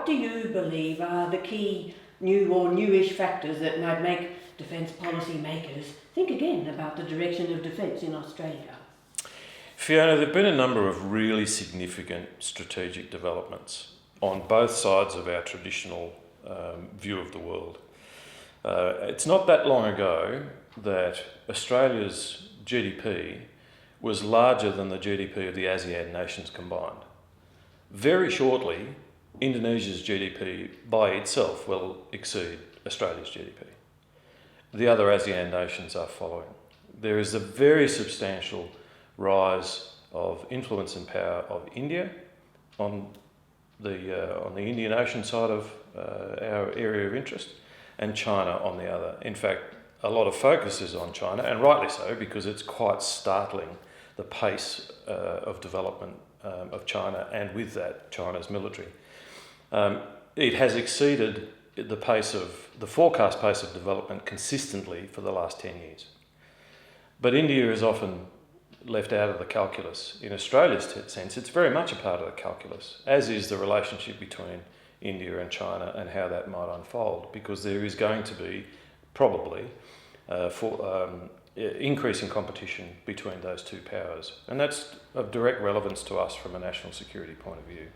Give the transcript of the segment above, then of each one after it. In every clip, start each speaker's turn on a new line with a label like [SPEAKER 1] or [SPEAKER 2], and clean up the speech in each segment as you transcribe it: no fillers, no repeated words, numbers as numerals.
[SPEAKER 1] what do you believe are the key new or newish factors that might make defence policy makers think again about the direction of defence in Australia?
[SPEAKER 2] Fiona, there have been a number of really significant strategic developments on both sides of our traditional view of the world. It's not that long ago that Australia's GDP was larger than the GDP of the ASEAN nations combined. Very shortly, Indonesia's GDP by itself will exceed Australia's GDP. The other ASEAN nations are following. There is a very substantial rise of influence and power of India on the Indian Ocean side of our area of interest, and China on the other. In fact, a lot of focus is on China, and rightly so, because it's quite startling the pace of development of China, and with that, China's military. It has exceeded the forecast pace of development consistently for the last 10 years. But India is often left out of the calculus. In Australia's sense, it's very much a part of the calculus, as is the relationship between India and China and how that might unfold, because there is going to be probably increasing competition between those two powers. And that's of direct relevance to us from a national security point of view.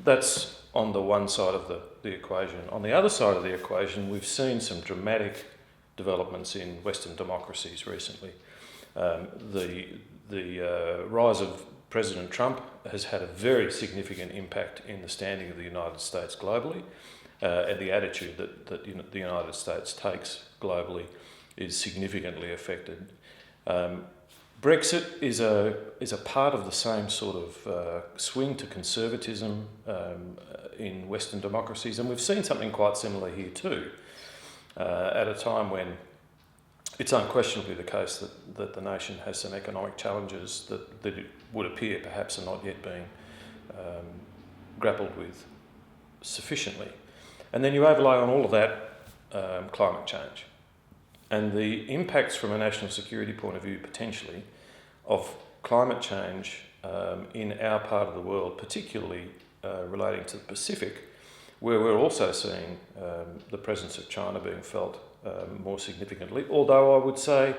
[SPEAKER 2] That's on the one side of the equation. On the other side of the equation, we've seen some dramatic developments in Western democracies recently. The rise of President Trump has had a very significant impact in the standing of the United States globally, and the attitude that the United States takes globally is significantly affected. Brexit is a part of the same sort of swing to conservatism in Western democracies, and we've seen something quite similar here too, at a time when it's unquestionably the case that the nation has some economic challenges that it would appear perhaps are not yet being grappled with sufficiently. And then you overlay on all of that climate change and the impacts from a national security point of view, potentially, of climate change in our part of the world, particularly relating to the Pacific, where we're also seeing the presence of China being felt more significantly, although I would say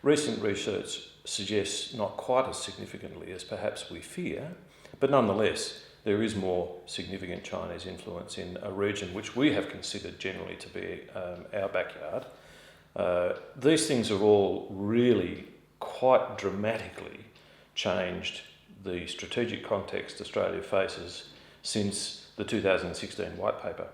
[SPEAKER 2] recent research suggests not quite as significantly as perhaps we fear, but nonetheless there is more significant Chinese influence in a region which we have considered generally to be our backyard. These things have all really quite dramatically changed the strategic context Australia faces since the 2016 White Paper.